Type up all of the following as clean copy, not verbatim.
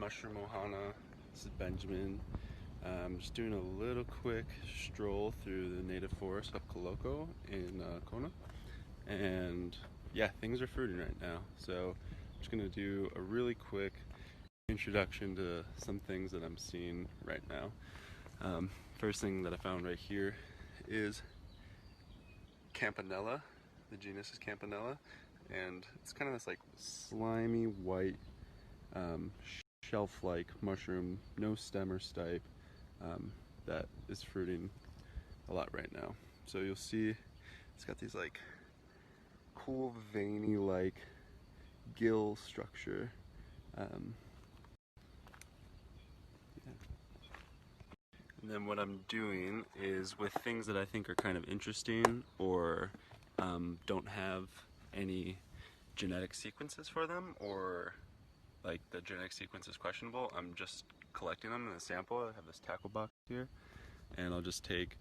mushroom ohana. This is Benjamin. Just doing a little quick stroll through the native forest of Koloko in Kona. And yeah, things are fruiting right now. So I'm just gonna do a really quick introduction to some things that I'm seeing right now. First thing that I found right here is Campanella. The genus is Campanella, and it's kind of this like slimy white shelf-like mushroom, no stem or stipe, that is fruiting a lot right now. So you'll see it's got these like cool veiny like gill structure. And then what I'm doing is with things that I think are kind of interesting or don't have any genetic sequences for them, or like the genetic sequence is questionable, I'm just collecting them in a sample. I have this tackle box here, and I'll just take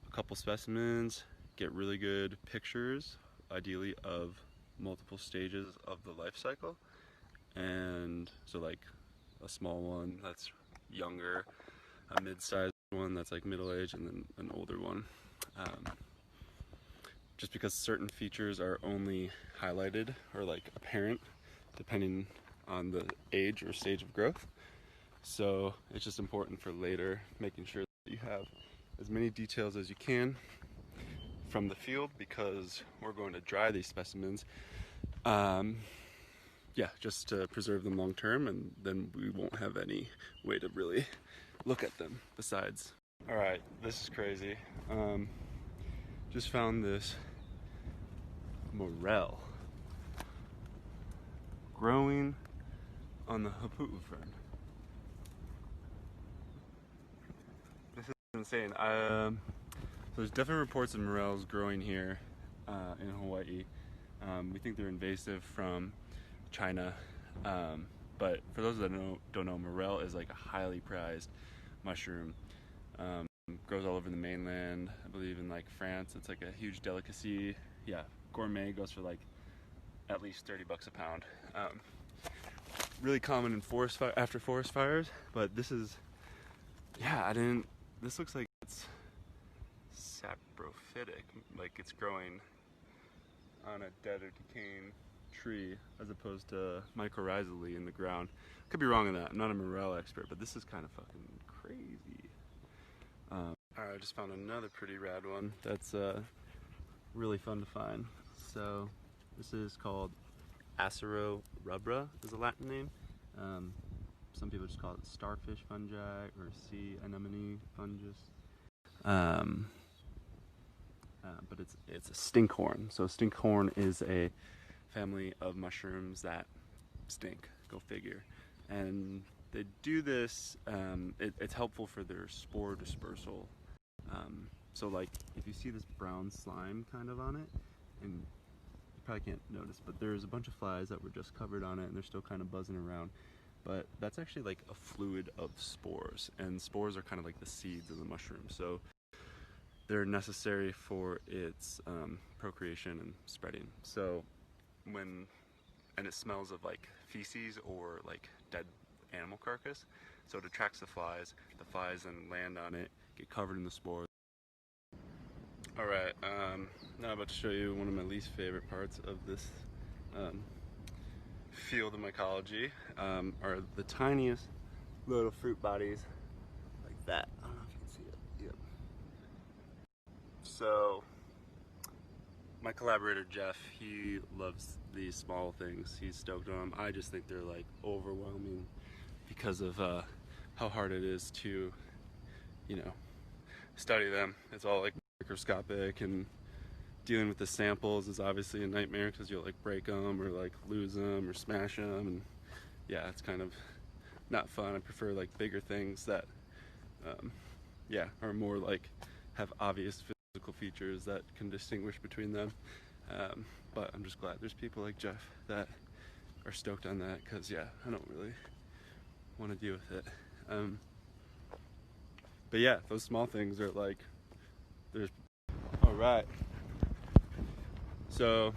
a couple specimens, get really good pictures, ideally of multiple stages of the life cycle. And so like a small one that's younger, a mid-sized one that's like middle-aged, and then an older one. Just because certain features are only highlighted or like apparent depending on the age or stage of growth. So it's just important for later, making sure that you have as many details as you can from the field, because we're going to dry these specimens. Yeah, just to preserve them long term, and then we won't have any way to really look at them besides. All right, this is crazy. Just found this morel growing on the hapu'u fern. This is insane. So there's definitely reports of morels growing here in Hawaii. We think they're invasive from China, but for those that don't know, morel is like a highly prized mushroom. Grows all over the mainland. I believe in like France, it's like a huge delicacy. Yeah, gourmet, goes for like at least $30 a pound. Really common in after forest fires, but this is, yeah, this looks like it's saprophytic, like it's growing on a dead or decaying tree as opposed to mycorrhizally in the ground. Could be wrong on that. I'm not a morel expert, but this is kind of fucking crazy. Alright, I just found another pretty rad one that's really fun to find. So this is called Acero rubra, is the Latin name. Some people just call it starfish fungi or sea anemone fungus. But it's a stinkhorn. So stinkhorn is a family of mushrooms that stink, go figure. And they do this, it's helpful for their spore dispersal. So like if you see this brown slime kind of on it, and you probably can't notice, but there's a bunch of flies that were just covered on it and they're still kind of buzzing around. But that's actually like a fluid of spores, and spores are kind of like the seeds of the mushroom. So they're necessary for its procreation and spreading. So and it smells of like feces or like dead animal carcass, so it attracts the flies then land on it, get covered in the spores. Alright, now I'm about to show you one of my least favorite parts of this field of mycology, are the tiniest little fruit bodies like that. I don't know if you can see it. Yep. So my collaborator Jeff, he loves these small things. He's stoked on them. I just think they're like overwhelming because of how hard it is to, you know, study them. It's all like microscopic, and dealing with the samples is obviously a nightmare because you'll like break them or like lose them or smash them, and yeah, it's kind of not fun. I prefer like bigger things that yeah, are more like have obvious physical features that can distinguish between them. But I'm just glad there's people like Jeff that are stoked on that, because yeah, I don't really want to deal with it. But yeah, those small things are like, there's, all right. So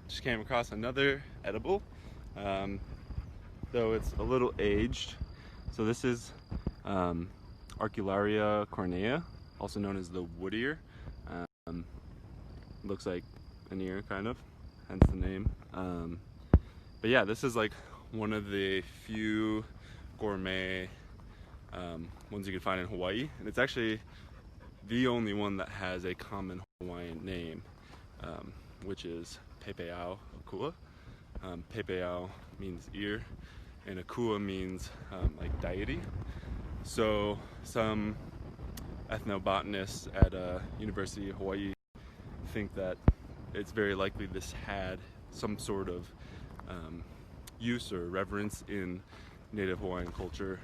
just came across another edible, though it's a little aged. So this is Arcularia cornea, also known as the wood ear. Looks like an ear, kind of, hence the name. But yeah, this is like one of the few gourmet ones you can find in Hawaii, and it's actually the only one that has a common Hawaiian name, which is Pepeau Akua. Pepeau means ear, and Akua means like deity. So some ethnobotanists at University of Hawaii think that it's very likely this had some sort of use or reverence in native Hawaiian culture,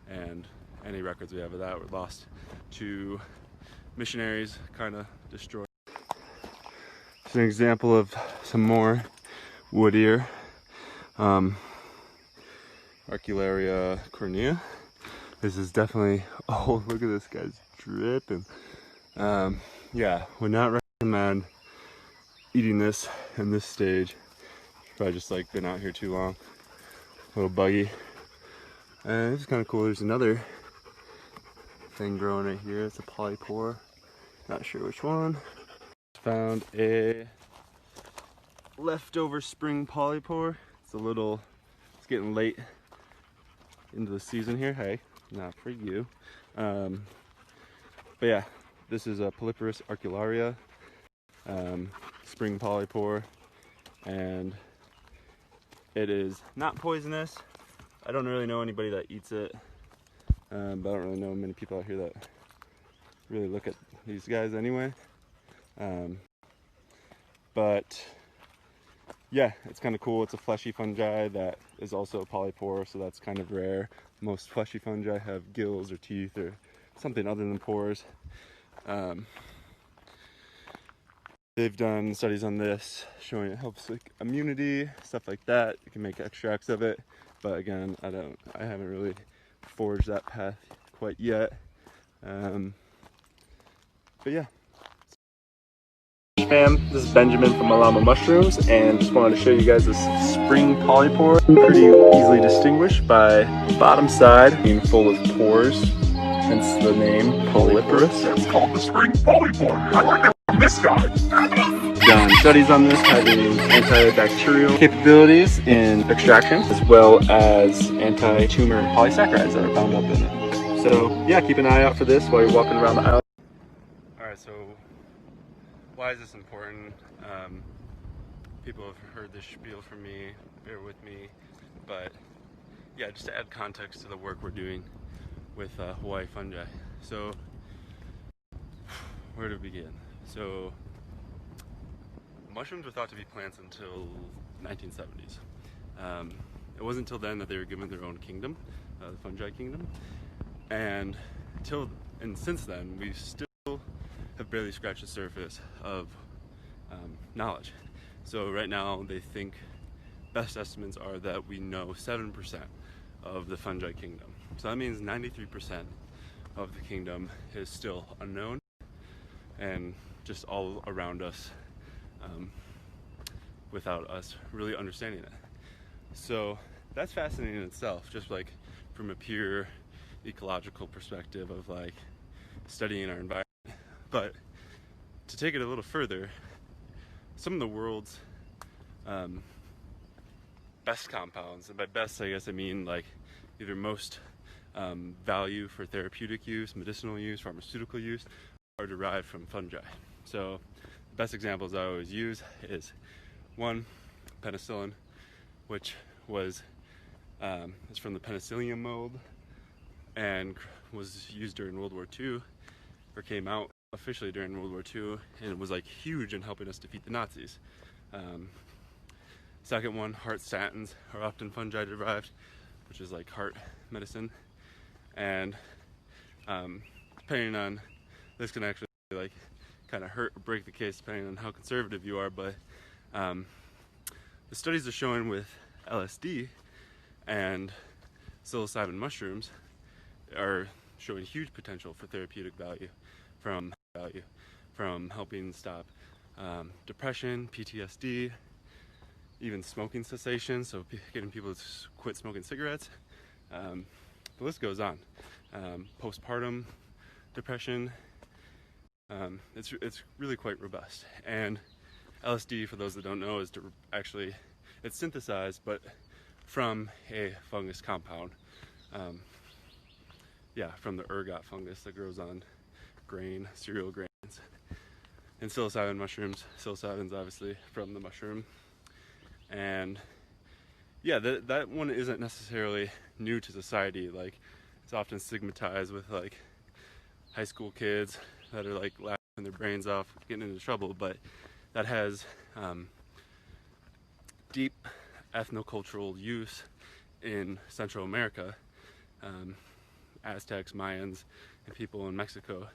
and any records we have of that were lost to missionaries, kind of destroyed. It's an example of some more wood ear, Arcularia cornea. This is definitely, oh, look at this guy's dripping. Yeah, would not recommend eating this in this stage. Probably just like been out here too long. A little buggy. And it's kind of cool. There's another thing growing right here. It's a polypore. Not sure which one. Found a leftover spring polypore. It's getting late into the season here. Hey, not for you. But yeah, this is a Polyporus arcularia, spring polypore, and it is not poisonous. I don't really know anybody that eats it, but I don't really know many people out here that really look at these guys anyway. But yeah, it's kind of cool. It's a fleshy fungi that is also a polypore, so that's kind of rare. Most fleshy fungi have gills or teeth or something other than pores. They've done studies on this showing it helps like immunity, stuff like that. You can make extracts of it, but again, I haven't really forged that path quite yet. But yeah. Fam, this is Benjamin from Mālama Mushrooms, and just wanted to show you guys this spring polypore. Pretty easily distinguished by the bottom side being full of pores, hence the name Polyporus. It's called the spring polypore. I like it from this guy. Done studies on this having antibacterial capabilities in extraction, as well as anti-tumor polysaccharides that are bound up in it. So yeah, keep an eye out for this while you're walking around the island. Alright, so why is this important? People have heard this spiel from me, bear with me, but yeah, just to add context to the work we're doing with Hawaii fungi. So where to begin? So mushrooms were thought to be plants until 1970s. It wasn't until then that they were given their own kingdom, the fungi kingdom, and since then we still have barely scratched the surface of knowledge. So right now they think best estimates are that we know 7% of the fungi kingdom. So that means 93% of the kingdom is still unknown and just all around us without us really understanding it. So that's fascinating in itself, just like from a pure ecological perspective of like studying our environment. But to take it a little further, some of the world's best compounds, and by best I guess I mean like either most value for therapeutic use, medicinal use, pharmaceutical use, are derived from fungi. So the best examples I always use is one, penicillin, which was is from the penicillium mold and was used during World War II, or came out officially during World War II, and it was like huge in helping us defeat the Nazis. Second one, heart statins are often fungi derived, which is like heart medicine, and depending on, this can actually like kind of hurt or break the case depending on how conservative you are, but the studies are showing with LSD and psilocybin mushrooms are showing huge potential for therapeutic value from helping stop depression, PTSD, even smoking cessation, so getting people to quit smoking cigarettes. The the list goes on. Postpartum depression, it's really quite robust. And LSD, for those that don't know, is it's synthesized, but from a fungus compound. From the ergot fungus that grows on cereal grains. And psilocybin mushrooms. Psilocybin's obviously from the mushroom. And yeah, that one isn't necessarily new to society. Like, it's often stigmatized with like high school kids that are like laughing their brains off, getting into trouble, but that has deep ethnocultural use in Central America. Aztecs, Mayans, and people in Mexico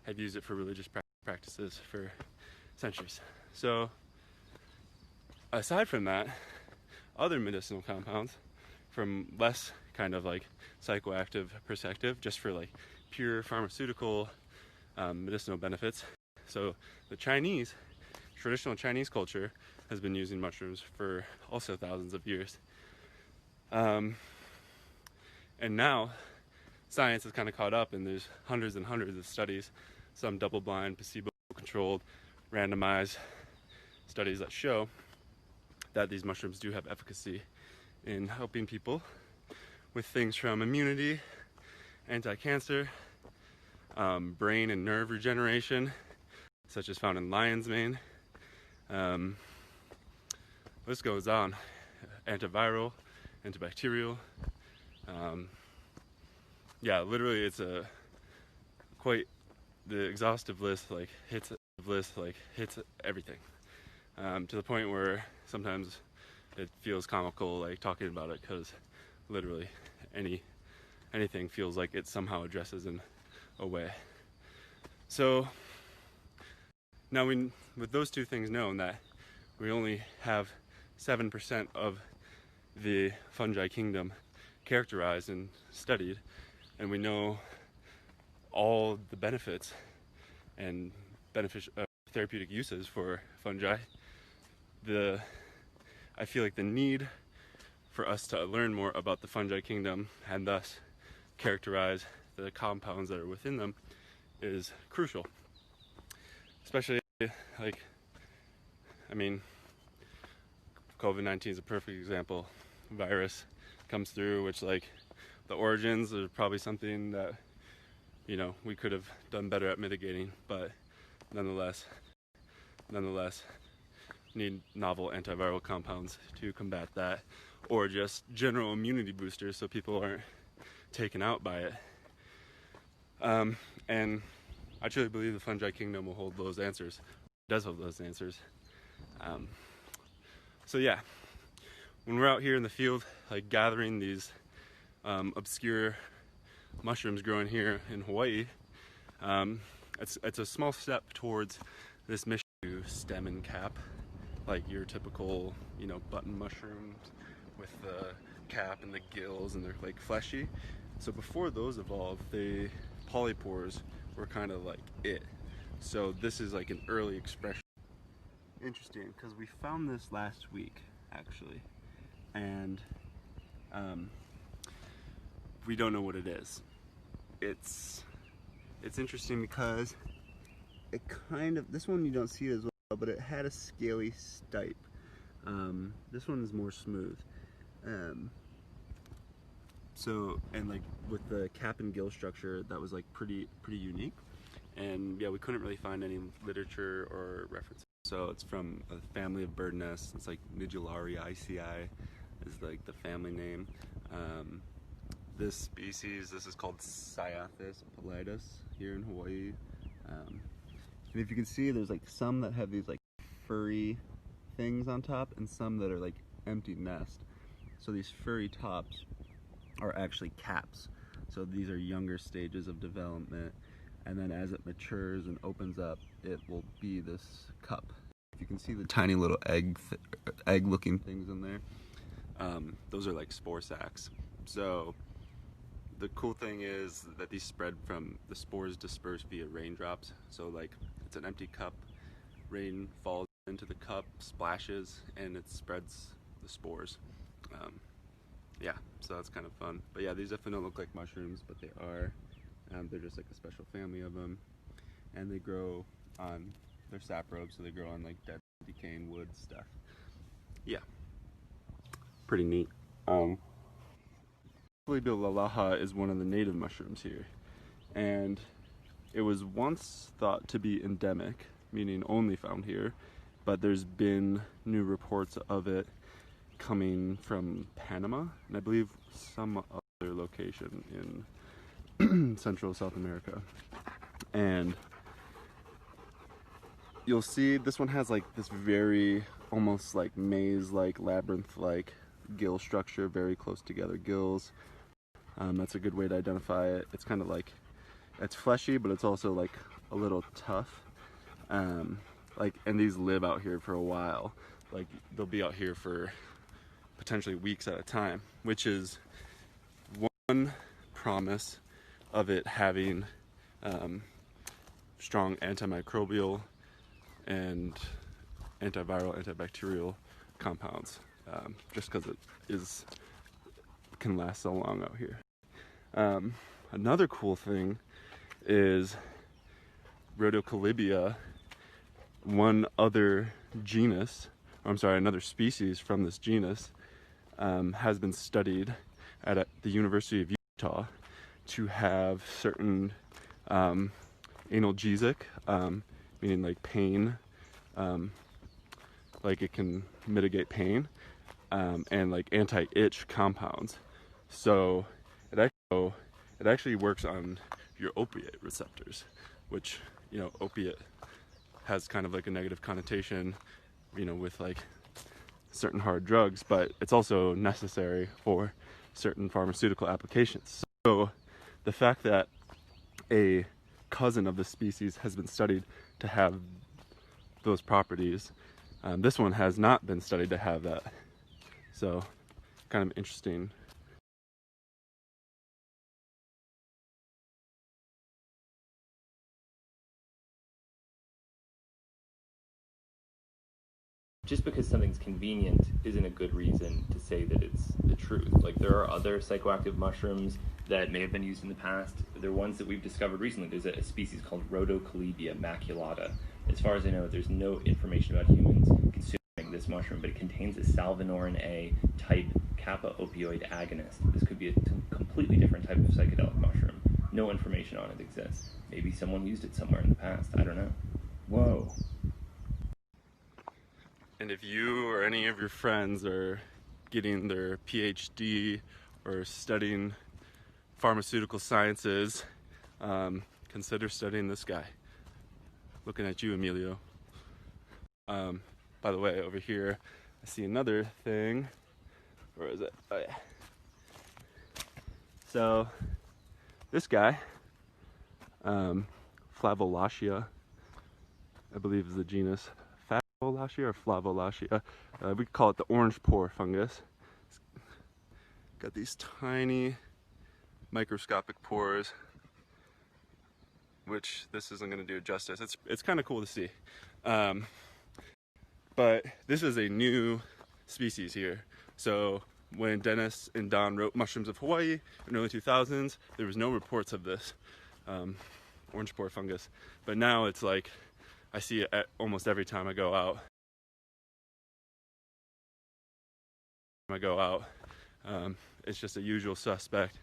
have used it for religious practices for centuries. So aside from that, other medicinal compounds from less kind of like psychoactive perspective, just for like pure pharmaceutical medicinal benefits. So the traditional Chinese culture has been using mushrooms for also thousands of years. And now science has kind of caught up, and there's hundreds and hundreds of studies, some double-blind, placebo-controlled, randomized studies that show that these mushrooms do have efficacy in helping people with things from immunity, anti-cancer, brain and nerve regeneration, such as found in lion's mane. This goes on. Antiviral, antibacterial. Literally, it's the exhaustive list hits everything, to the point where sometimes it feels comical like talking about it, because literally anything feels like it somehow addresses in a way. So now, with those two things known, that we only have 7% of the fungi kingdom characterized and studied, and we know all the benefits and therapeutic uses for fungi, I feel like the need for us to learn more about the fungi kingdom and thus characterize the compounds that are within them is crucial. Especially, COVID-19 is a perfect example. Virus comes through, which the origins are probably something that we could have done better at mitigating, but nonetheless need novel antiviral compounds to combat that, or just general immunity boosters so people aren't taken out by it. And I truly believe the fungi kingdom will hold those answers. It does hold those answers. So yeah, when we're out here in the field, gathering these obscure mushrooms growing here in Hawaii, it's a small step towards this mission to stem and cap, like your typical, button mushrooms with the cap and the gills, and they're fleshy. So before those evolved, the polypores were kind of it. So this is an early expression. Interesting, because we found this last week, actually, and we don't know what it is. It's interesting because it this one you don't see it as well, but it had a scaly stipe. This one is more smooth. And with the cap and gill structure, that was pretty unique. And yeah, we couldn't really find any literature or references. So it's from a family of bird nests. It's Nidularii is the family name. This species, this is called Cyathus pallidus here in Hawaii. And if you can see, there's some that have these furry things on top, and some that are empty nest. So these furry tops are actually caps. So these are younger stages of development, and then as it matures and opens up, it will be this cup. If you can see the tiny little egg-looking things in there, those are spore sacs. So the cool thing is that these spread from the spores disperse via raindrops. So it's an empty cup, rain falls into the cup, splashes, and it spreads the spores. yeah, so that's kind of fun. But yeah, these definitely don't look like mushrooms, but they are. They're just like a special family of them, and they grow on, they're saprobes, so they grow on like dead, decaying wood stuff. Yeah, pretty neat. Lalaha is one of the native mushrooms here, and it was once thought to be endemic, meaning only found here, but there's been new reports of it coming from Panama, and I believe some other location in Central South America. And you'll see this one has like this very almost like maze-like, labyrinth-like gill structure, very close together gills. That's a good way to identify it. It's kind of like, it's fleshy, but it's also like a little tough. And these live out here for a while. Like they'll be out here for potentially weeks at a time, which is one promise of it having strong antimicrobial and antiviral, antibacterial compounds, just because it can last so long out here. Another cool thing is Rhodocolibia, one other genus, another species from this genus, has been studied at the University of Utah to have certain analgesic, meaning like pain, like it can mitigate pain, and like anti-itch compounds. So it actually works on your opiate receptors, which, you know, opiate has kind of like a negative connotation, you know, with like certain hard drugs, but it's also necessary for certain pharmaceutical applications. So the fact that a cousin of the species has been studied to have those properties, this one has not been studied to have that. So kind of interesting. Just because something's convenient isn't a good reason to say that it's the truth. Like, there are other psychoactive mushrooms that may have been used in the past. They're ones that we've discovered recently. There's a species called Rhodocolibia maculata. As far as I know, there's no information about humans consuming this mushroom, but it contains a salvinorin A type kappa opioid agonist. This could be a completely different type of psychedelic mushroom. No information on it exists. Maybe someone used it somewhere in the past. I don't know. Whoa. And if you or any of your friends are getting their PhD or studying pharmaceutical sciences, consider studying this guy. Looking at you, Emilio. By the way, over here, I see another thing. Where is it? Oh yeah. So, this guy, Flavolacia, I believe is the genus. Flavolacia or Flavolacia. We call it the orange pore fungus. It's got these tiny microscopic pores, which this isn't going to do justice. It's kind of cool to see. But this is a new species here. So when Dennis and Don wrote Mushrooms of Hawaii in the early 2000s, there was no reports of this orange pore fungus. But now it's like, I see it almost every time I go out. It's just a usual suspect.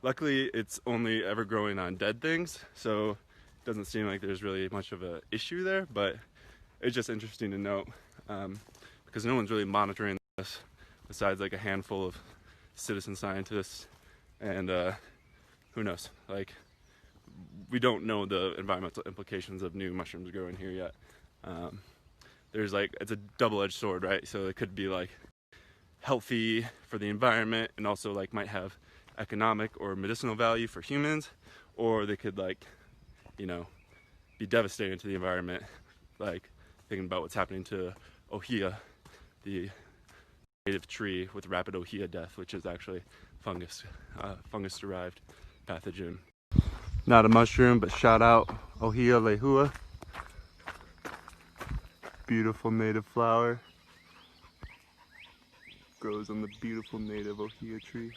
Luckily, it's only ever growing on dead things, so it doesn't seem like there's really much of an issue there, but it's just interesting to note, because no one's really monitoring this besides like a handful of citizen scientists, and who knows, like, we don't know the environmental implications of new mushrooms growing here yet. There's like, it's a double-edged sword, right? So it could be like healthy for the environment and also like might have economic or medicinal value for humans, or they could, like, you know, be devastating to the environment, like thinking about what's happening to ohia, the native tree with rapid ohia death, which is actually fungus-derived pathogen. Not a mushroom, but shout out ohia lehua. Beautiful native flower. grows on the beautiful native ohia tree.